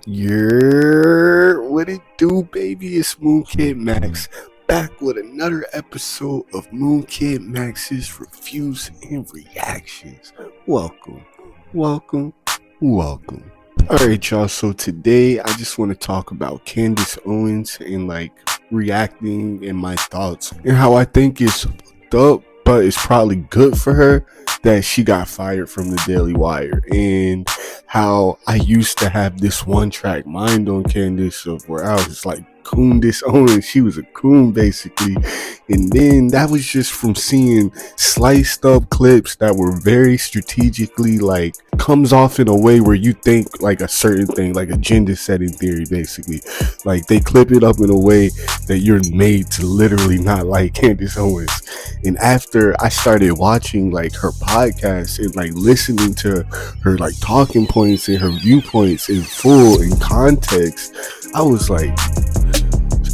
What it do, baby? It's MOONKID Max back with another episode of MOONKID Max's reviews and reactions. Welcome, welcome, welcome. Alright, y'all. So today I just want to talk about Candice Owens and reacting and my thoughts and how I think it's fucked up, but it's probably good for her that she got fired from the Daily Wire, and how I used to have this one track mind on Candice of where I was like Candice Owens, she was a coon basically, and then that was just from seeing sliced up clips that were very strategically comes off in a way where you think like a certain thing, like agenda setting theory basically. Like they clip it up in a way that you're made to literally not like Candice Owens. And after I started watching her podcast and listening to her talking points and her viewpoints in full in context, I was like,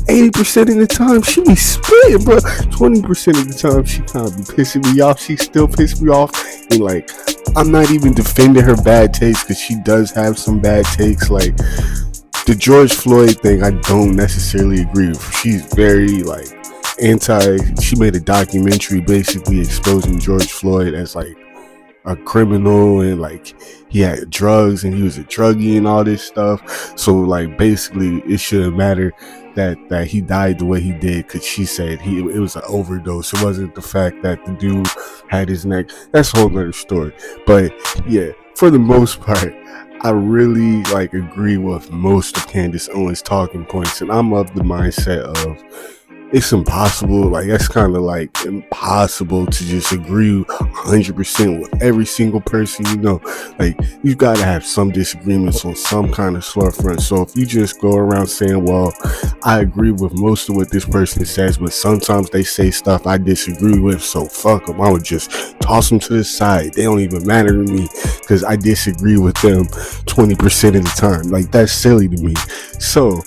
80% of the time she be spitting, bro. 20% of the time she kind of be pissing me off. She still piss me off, and I'm not even defending her bad takes because she does have some bad takes. Like the George Floyd thing, I don't necessarily agree with. She's very she made a documentary basically exposing George Floyd as a criminal, and he had drugs and he was a druggie and all this stuff. So basically it shouldn't matter that he died the way he did, because she said it was an overdose. It wasn't the fact that the dude had his neck. That's a whole other story. But yeah, for the most part, I really agree with most of Candice Owens' talking points, and I'm of the mindset of it's impossible. That's kind of impossible to just agree 100% with every single person. You gotta have some disagreements on some kind of storefront. So if you just go around saying, well, I agree with most of what this person says, but sometimes they say stuff I disagree with, so fuck them, I would just toss them to the side. They don't even matter to me because I disagree with them 20% of the time. That's silly to me. So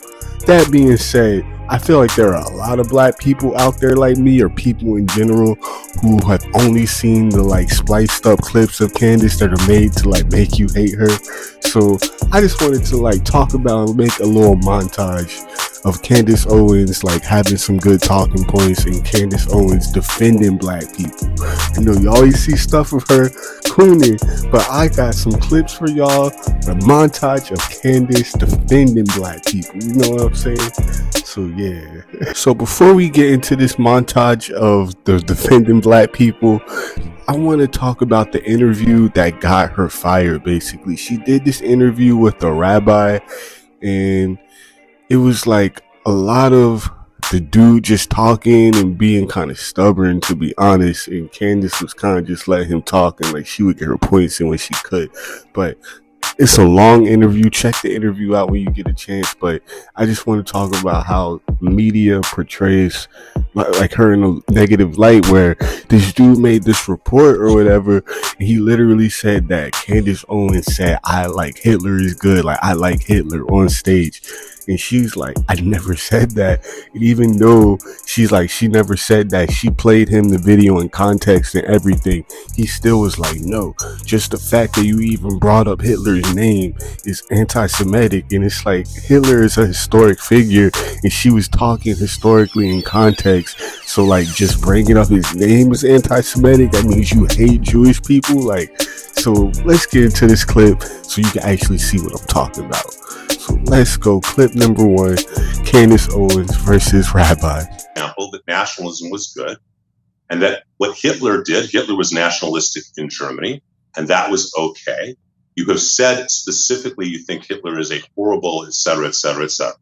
that being said, I feel like there are a lot of black people out there like me, or people in general, who have only seen the spliced up clips of Candice that are made to make you hate her. So I just wanted to talk about and make a little montage of Candice Owens having some good talking points, and Candice Owens defending black people. You always see stuff of her cooning, but I got some clips for y'all, a montage of Candice defending black people. You know what I'm saying? So yeah. So before we get into this montage of the defending black people, I want to talk about the interview that got her fired. Basically, she did this interview with the Rabbi, and it was a lot of the dude just talking and being kind of stubborn, to be honest, and Candice was kind of just letting him talk, and she would get her points in when she could. But it's a long interview. Check the interview out when you get a chance. But I just want to talk about how media portrays her in a negative light, where this dude made this report or whatever, and he literally said that Candice Owens said, I like Hitler is good, I like Hitler on stage. And she's like, I never said that. And even though she's she never said that, she played him the video in context and everything, he still was like, no, just the fact that you even brought up Hitler's name is anti-Semitic. And it's Hitler is a historic figure, and she was talking historically in context. So just bringing up his name is anti-Semitic, that means you hate Jewish people. So let's get into this clip so you can actually see what I'm talking about. So let's go. Clip number 1, Candice Owens versus Rabbi. Example that nationalism was good, and that what Hitler did, Hitler was nationalistic in Germany, and that was okay. You have said specifically you think Hitler is a horrible, et cetera, et cetera, et cetera.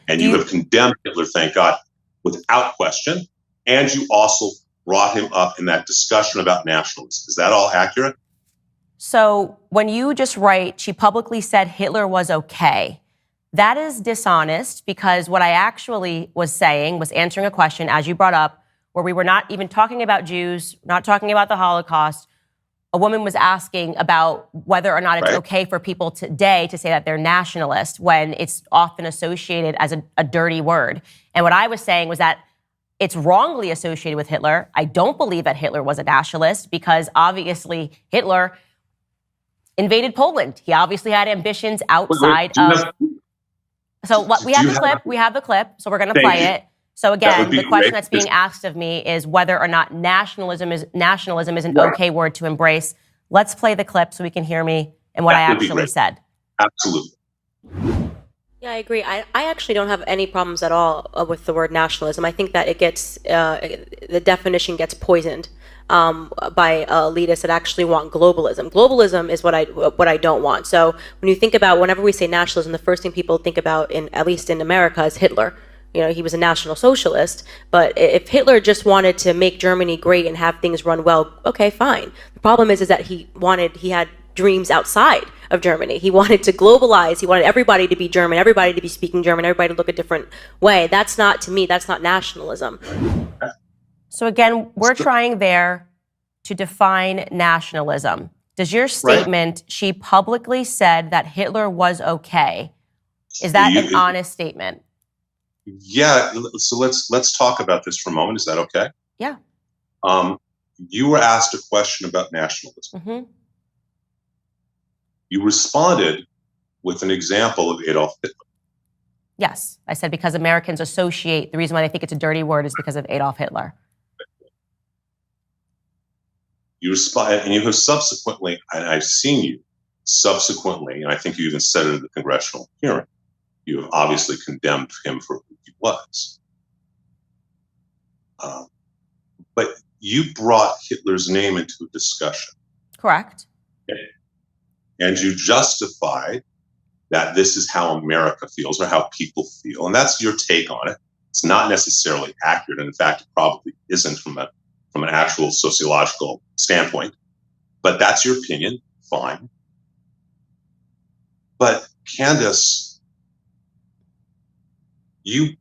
And you have condemned Hitler, thank God, without question. And you also brought him up in that discussion about nationalism. Is that all accurate? So when you just write, she publicly said Hitler was okay, that is dishonest, because what I actually was saying was answering a question, as you brought up, where we were not even talking about Jews, not talking about the Holocaust. A woman was asking about whether or not it's okay for people today to say that they're nationalist when it's often associated as a dirty word. And what I was saying was that it's wrongly associated with Hitler. I don't believe that Hitler was a nationalist, because obviously Hitler invaded Poland. He obviously had ambitions outside we have the clip, so we're going to play it. So again, the question that's being asked of me is whether or not nationalism is an okay word to embrace. Let's play the clip so we can hear me and what I actually said. Absolutely. Yeah, I agree. I actually don't have any problems at all with the word nationalism. I think that it gets the definition gets poisoned by elitists that actually want globalism. Globalism is what I don't want. So when you think about, whenever we say nationalism, the first thing people think about, at least in America, is Hitler. You know, he was a National Socialist, but if Hitler just wanted to make Germany great and have things run well, okay, fine. The problem is that he had dreams outside of Germany. He wanted to globalize. He wanted everybody to be German, everybody to be speaking German, everybody to look a different way. That's not, to me, that's not nationalism. So again, we're trying there to define nationalism. Does your statement, she publicly said that Hitler was okay, is that an honest statement? Yeah, so let's talk about this for a moment. Is that okay? Yeah. You were asked a question about nationalism. Mm-hmm. You responded with an example of Adolf Hitler. Yes, I said because Americans associate, the reason why they think it's a dirty word is because of Adolf Hitler. You respond, and you have subsequently, and I've seen you subsequently, and I think you even said it in the congressional hearing, you have obviously condemned him for who he was. But you brought Hitler's name into a discussion. Correct. Okay. And you justified that this is how America feels or how people feel. And that's your take on it. It's not necessarily accurate. And in fact, it probably isn't from an actual sociological standpoint. But that's your opinion. Fine. But Candice, you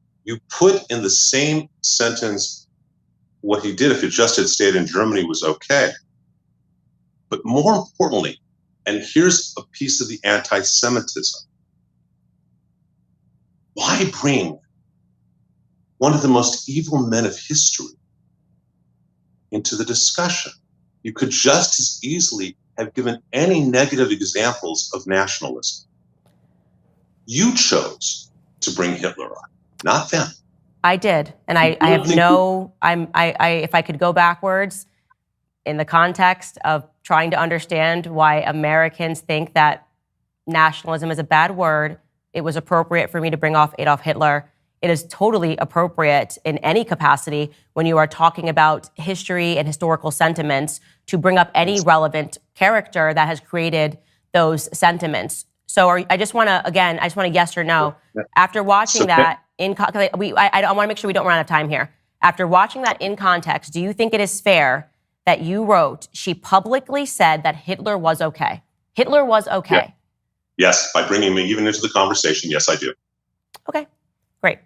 put in the same sentence what he did if he just had stayed in Germany was okay. But more importantly, and here's a piece of the anti-Semitism, why bring one of the most evil men of history into the discussion? You could just as easily have given any negative examples of nationalism. You chose to bring Hitler on, not them. I did, and I have if I could go backwards in the context of trying to understand why Americans think that nationalism is a bad word, it was appropriate for me to bring off Adolf Hitler. It is totally appropriate in any capacity when you are talking about history and historical sentiments to bring up any relevant character that has created those sentiments. So I just want to yes or no. After watching that, I want to make sure we don't run out of time here. After watching that in context, do you think it is fair that you wrote, she publicly said that Hitler was okay? Hitler was okay. Yeah. Yes, by bringing me even into the conversation, yes, I do. Okay, great.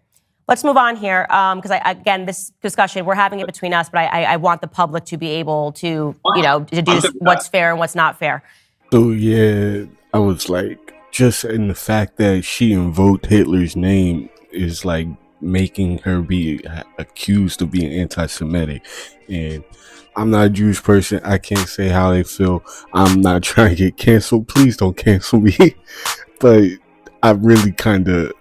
Let's move on here, because again, this discussion, we're having it between us, but I want the public to be able to, deduce what's fair and what's not fair. So yeah, I was like, just in the fact that she invoked Hitler's name is like making her be accused of being anti-Semitic. And I'm not a Jewish person. I can't say how they feel. I'm not trying to get canceled. Please don't cancel me. But I really kind of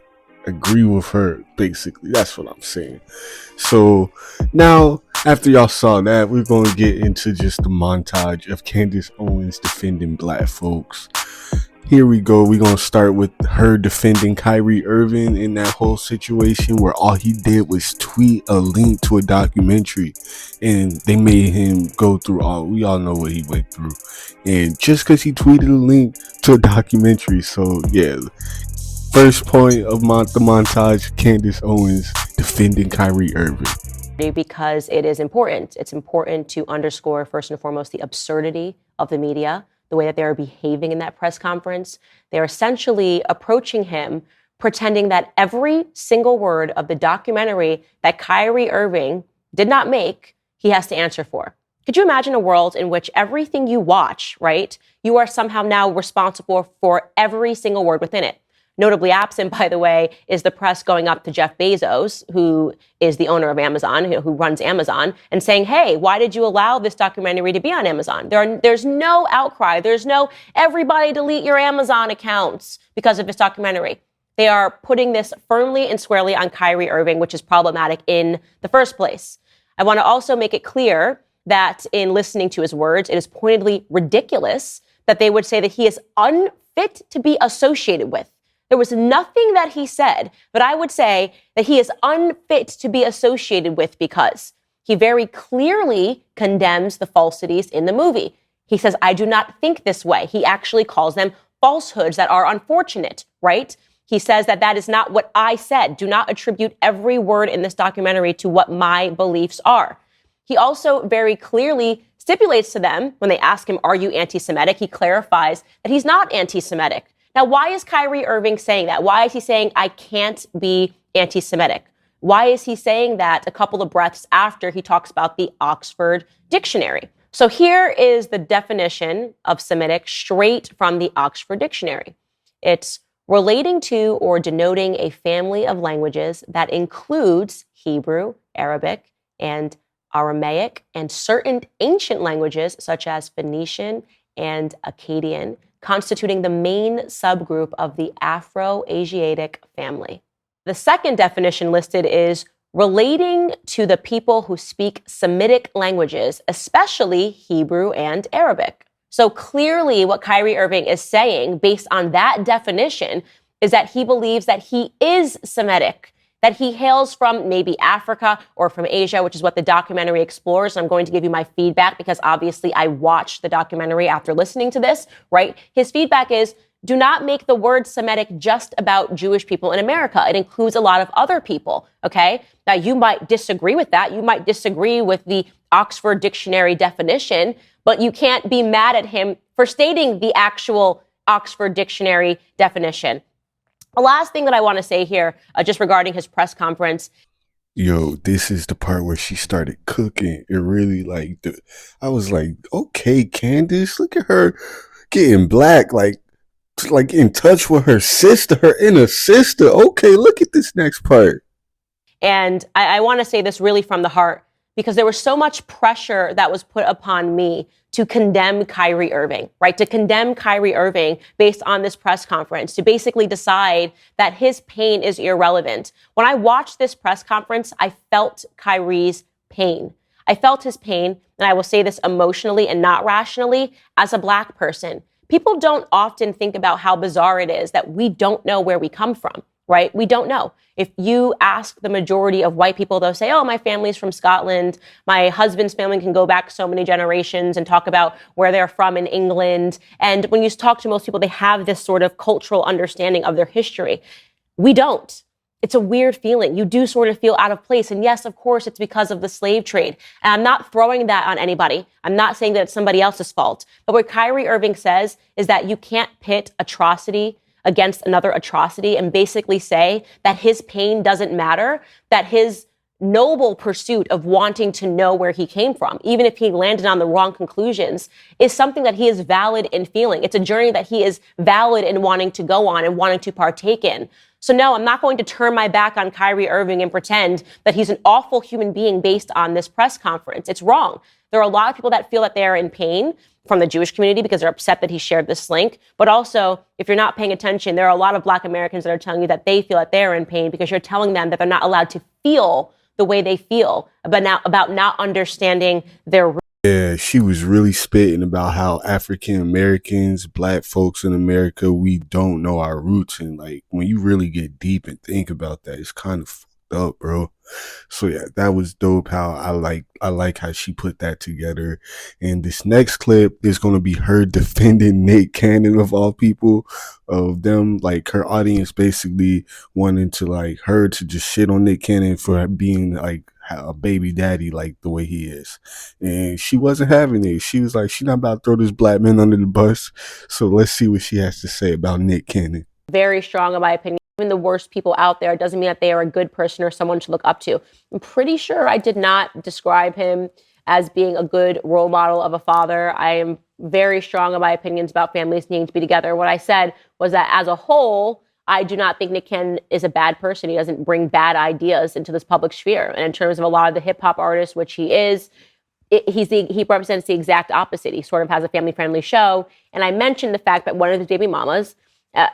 agree with her, basically. That's what I'm saying. So now, after y'all saw that, we're going to get into just the montage of Candice Owens defending black folks. Here we go. We're going to start with her defending Kyrie Irving in that whole situation where all he did was tweet a link to a documentary and they made him go through we all know what he went through. And just because he tweeted a link to a documentary. So yeah, first point of the montage, Candice Owens defending Kyrie Irving. Because it is important. It's important to underscore, first and foremost, the absurdity of the media, the way that they are behaving in that press conference. They're essentially approaching him, pretending that every single word of the documentary that Kyrie Irving did not make, he has to answer for. Could you imagine a world in which everything you watch, right, you are somehow now responsible for every single word within it? Notably absent, by the way, is the press going up to Jeff Bezos, who is the owner of Amazon, who runs Amazon, and saying, hey, why did you allow this documentary to be on Amazon? There's no outcry. There's no everybody delete your Amazon accounts because of this documentary. They are putting this firmly and squarely on Kyrie Irving, which is problematic in the first place. I want to also make it clear that in listening to his words, it is pointedly ridiculous that they would say that he is unfit to be associated with. There was nothing that he said, but I would say that he is unfit to be associated with because he very clearly condemns the falsities in the movie. He says, I do not think this way. He actually calls them falsehoods that are unfortunate, right? He says that that is not what I said. Do not attribute every word in this documentary to what my beliefs are. He also very clearly stipulates to them when they ask him, are you anti-Semitic? He clarifies that he's not anti-Semitic. Now, why is Kyrie Irving saying that? Why is he saying, I can't be anti-Semitic? Why is he saying that a couple of breaths after he talks about the Oxford Dictionary? So here is the definition of Semitic straight from the Oxford Dictionary. It's relating to or denoting a family of languages that includes Hebrew, Arabic, and Aramaic, and certain ancient languages such as Phoenician and Akkadian, constituting the main subgroup of the Afro-Asiatic family. The second definition listed is relating to the people who speak Semitic languages, especially Hebrew and Arabic. So clearly what Kyrie Irving is saying based on that definition is that he believes that he is Semitic, that he hails from maybe Africa or from Asia, which is what the documentary explores. I'm going to give you my feedback because obviously I watched the documentary after listening to this, right? His feedback is, do not make the word Semitic just about Jewish people in America. It includes a lot of other people, okay? Now, you might disagree with that. You might disagree with the Oxford Dictionary definition, but you can't be mad at him for stating the actual Oxford Dictionary definition. The last thing that I want to say here, just regarding his press conference. Yo, this is the part where she started cooking. It really I was like, okay, Candice, look at her getting black, like in touch with her sister, her inner sister. Okay, look at this next part. And I want to say this really from the heart, because there was so much pressure that was put upon me to condemn Kyrie Irving, right? To condemn Kyrie Irving based on this press conference, to basically decide that his pain is irrelevant. When I watched this press conference, I felt Kyrie's pain. I felt his pain, and I will say this emotionally and not rationally, as a Black person. People don't often think about how bizarre it is that we don't know where we come from, right? We don't know. If you ask the majority of white people, they'll say, oh, my family's from Scotland. My husband's family can go back so many generations and talk about where they're from in England. And when you talk to most people, they have this sort of cultural understanding of their history. We don't. It's a weird feeling. You do sort of feel out of place. And yes, of course, it's because of the slave trade. And I'm not throwing that on anybody. I'm not saying that it's somebody else's fault. But what Kyrie Irving says is that you can't pit atrocity against another atrocity and basically say that his pain doesn't matter, that his noble pursuit of wanting to know where he came from, even if he landed on the wrong conclusions, is something that he is valid in feeling. It's a journey that he is valid in wanting to go on and wanting to partake in. So no, I'm not going to turn my back on Kyrie Irving and pretend that he's an awful human being based on this press conference. It's wrong. There are a lot of people that feel that they are in pain from the Jewish community because they're upset that he shared this link. But also, if you're not paying attention, there are a lot of Black Americans that are telling you that they feel that they're in pain because you're telling them that they're not allowed to feel the way they feel about not understanding their roots. Yeah, she was really spitting about how African Americans, Black folks in America, we don't know our roots. And like, when you really get deep and think about that, it's kind of fucked up, bro. So yeah, that was dope. How I like how she put that together. And this next clip is going to be her defending Nick Cannon, of all people, of them, like her audience basically wanting to like her to just shit on Nick Cannon for being like a baby daddy like the way he is. And she wasn't having it. She was like, she's not about to throw this Black man under the bus. So let's see what she has to say about Nick Cannon. Very strong in my opinion. Even the worst people out there doesn't mean that they are a good person or someone to look up to. I'm pretty sure I did not describe him as being a good role model of a father. I am very strong in my opinions about families needing to be together. What I said was that as a whole, I do not think Nick Cannon is a bad person. He doesn't bring bad ideas into this public sphere. And in terms of a lot of the hip hop artists, which he is, he represents the exact opposite. He sort of has a family-friendly show. And I mentioned the fact that one of his baby mamas,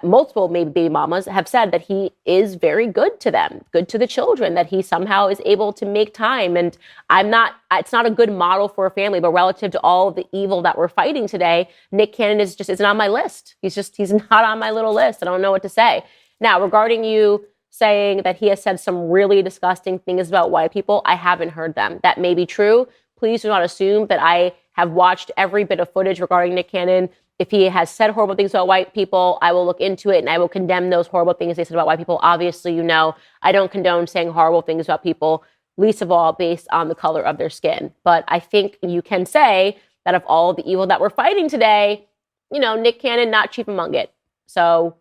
multiple maybe baby mamas, have said that he is very good to them, good to the children, that he somehow is able to make time. And it's not a good model for a family, but relative to all of the evil that we're fighting today, Nick Cannon isn't on my list. He's not on my little list. I don't know what to say. Now, regarding you saying that he has said some really disgusting things about white people, I haven't heard them. That may be true. Please do not assume that I have watched every bit of footage regarding Nick Cannon. If he has said horrible things about white people, I will look into it and I will condemn those horrible things they said about white people. Obviously, I don't condone saying horrible things about people, least of all based on the color of their skin. But I think you can say that of all the evil that we're fighting today, Nick Cannon, not chief among it. So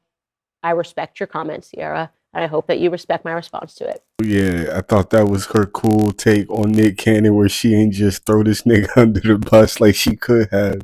I respect your comments, Sierra, and I hope that you respect my response to it. Yeah, I thought that was her cool take on Nick Cannon, where she ain't just throw this nigga under the bus like she could have.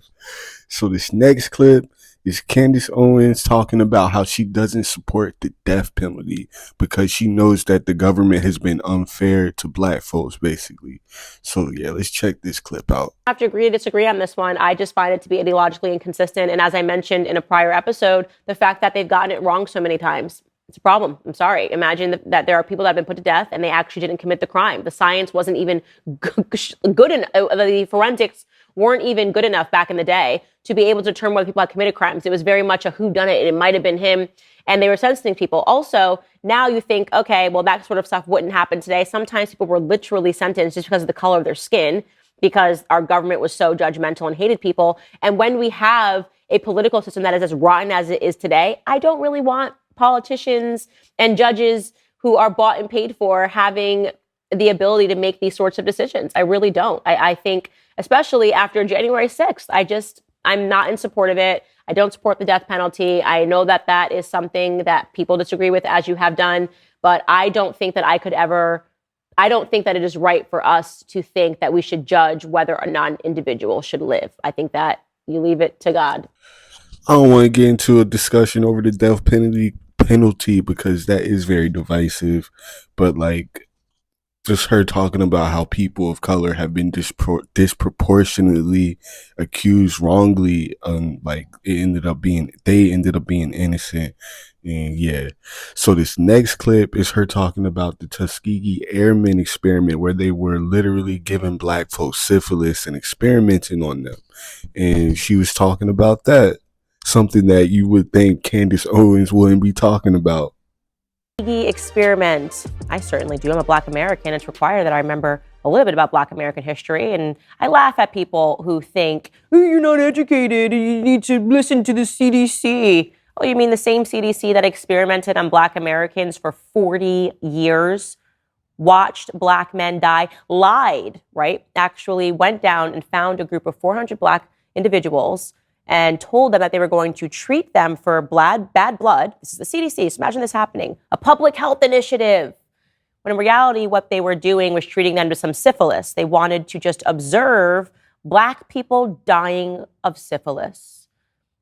So this next clip is Candice Owens talking about how she doesn't support the death penalty because she knows that the government has been unfair to black folks, basically. So yeah, let's check this clip out. I have to agree to disagree on this one. I just find it to be ideologically inconsistent. And as I mentioned in a prior episode, the fact that they've gotten it wrong so many times, it's a problem. I'm sorry. Imagine that there are people that have been put to death and they actually didn't commit the crime. The science wasn't even good enough. The forensics weren't even good enough back in the day to be able to determine whether people had committed crimes. It was very much a whodunit, and it might have been him. And they were sentencing people. Also, now you think, okay, well, that sort of stuff wouldn't happen today. Sometimes people were literally sentenced just because of the color of their skin, because our government was so judgmental and hated people. And when we have a political system that is as rotten as it is today, I don't really want politicians and judges who are bought and paid for having the ability to make these sorts of decisions. I really don't. I think, especially after January 6th, I'm not in support of it. I don't support the death penalty. I know that that is something that people disagree with, as you have done, but I don't think that I don't think that it is right for us to think that we should judge whether or not an individual should live. I think that you leave it to God. I don't want to get into a discussion over the death penalty because that is very divisive, but just her talking about how people of color have been disproportionately accused wrongly, they ended up being innocent. And yeah, so this next clip is her talking about the Tuskegee Airmen experiment, where they were literally giving black folks syphilis and experimenting on them. And she was talking about that, something that you would think Candice Owens wouldn't be talking about. Experiment. I certainly do. I'm a Black American. It's required that I remember a little bit about Black American history. And I laugh at people who think, oh, you're not educated, you need to listen to the CDC. Oh, you mean the same CDC that experimented on Black Americans for 40 years, watched Black men die, lied, right? Actually went down and found a group of 400 Black individuals and told them that they were going to treat them for bad blood. This is the CDC, so imagine this happening. A public health initiative. When in reality, what they were doing was treating them to some syphilis. They wanted to just observe Black people dying of syphilis.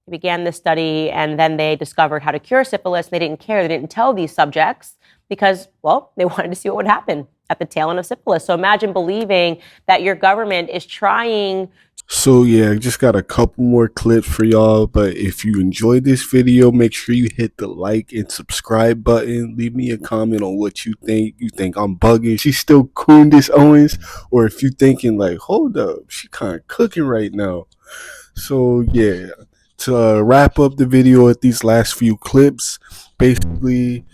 They began this study, and then they discovered how to cure syphilis. They didn't care. They didn't tell these subjects because, well, they wanted to see what would happen at the tail end of syphilis. So imagine believing that your government is trying. So yeah, I just got a couple more clips for y'all, but if you enjoyed this video, make sure you hit the like and subscribe button. Leave me a comment on what you think. You think I'm bugging, she's still Candice Owens, or if you thinking hold up, she kind of cooking right now. So yeah, to wrap up the video at these last few clips, basically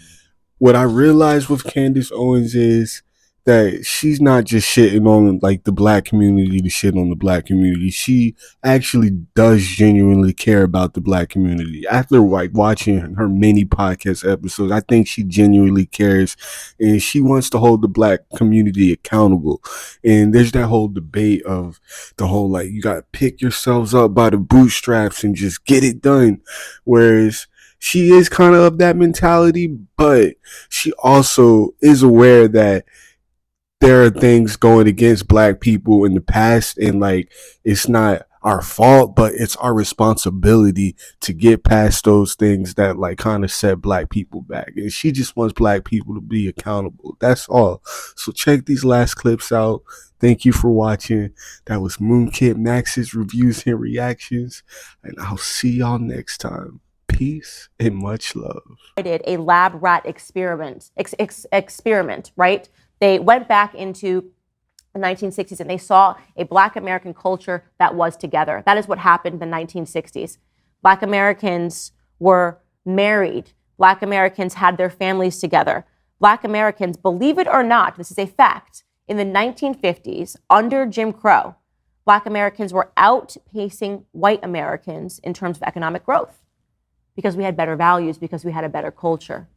what I realized with Candice Owens is that she's not just shitting on the black community to shit on the black community. She actually does genuinely care about the black community. After watching her many podcast episodes, I think she genuinely cares, and she wants to hold the black community accountable. And there's that whole debate of the whole you gotta pick yourselves up by the bootstraps and just get it done, whereas she is kind of that mentality, but she also is aware that there are things going against black people in the past, and it's not our fault, but it's our responsibility to get past those things that like kind of set black people back. And she just wants black people to be accountable. That's all. So check these last clips out. Thank you for watching. That was MOONKID Max's reviews and reactions, and I'll see y'all next time. Peace and much love. Did a lab rat experiment, right? They went back into the 1960s and they saw a Black American culture that was together. That is what happened in the 1960s. Black Americans were married. Black Americans had their families together. Black Americans, believe it or not, this is a fact, in the 1950s, under Jim Crow, Black Americans were outpacing white Americans in terms of economic growth because we had better values, because we had a better culture.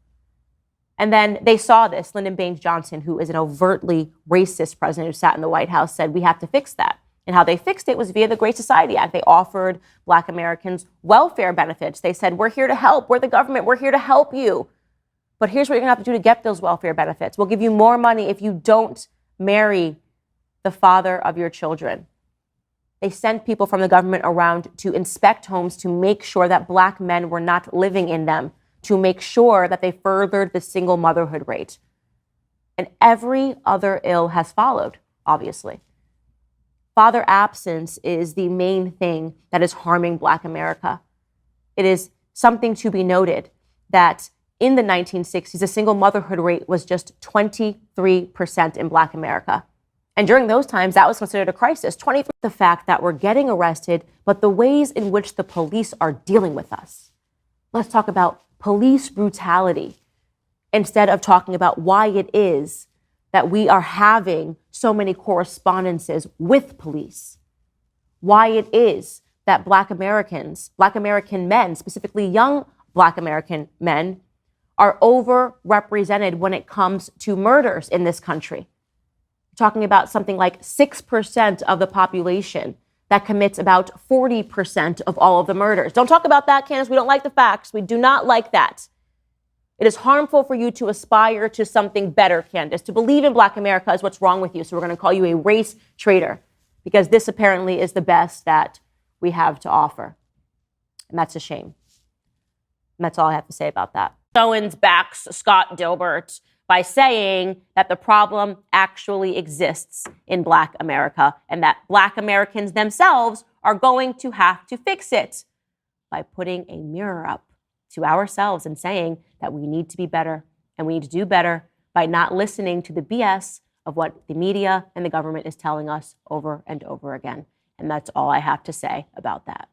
And then they saw this. Lyndon Baines Johnson, who is an overtly racist president who sat in the White House, said, we have to fix that. And how they fixed it was via the Great Society Act. They offered Black Americans welfare benefits. They said, we're here to help. We're the government. We're here to help you. But here's what you're going to have to do to get those welfare benefits. We'll give you more money if you don't marry the father of your children. They sent people from the government around to inspect homes to make sure that Black men were not living in them, to make sure that they furthered the single motherhood rate. And every other ill has followed, obviously. Father absence is the main thing that is harming Black America. It is something to be noted that in the 1960s, the single motherhood rate was just 23% in Black America. And during those times, that was considered a crisis. 23%. The fact that we're getting arrested, but the ways in which the police are dealing with us. Let's talk about police brutality instead of talking about why it is that we are having so many correspondences with police. Why it is that Black American men, specifically young Black American men, are overrepresented when it comes to murders in this country. We're talking about something like 6% of the population that commits about 40% of all of the murders. Don't talk about that, Candice. We don't like the facts. We do not like that. It is harmful for you to aspire to something better, Candice. To believe in Black America is what's wrong with you. So we're going to call you a race traitor because this apparently is the best that we have to offer. And that's a shame. And that's all I have to say about that. Owens backs Scott Dilbert by saying that the problem actually exists in Black America and that Black Americans themselves are going to have to fix it by putting a mirror up to ourselves and saying that we need to be better and we need to do better by not listening to the BS of what the media and the government is telling us over and over again. And that's all I have to say about that.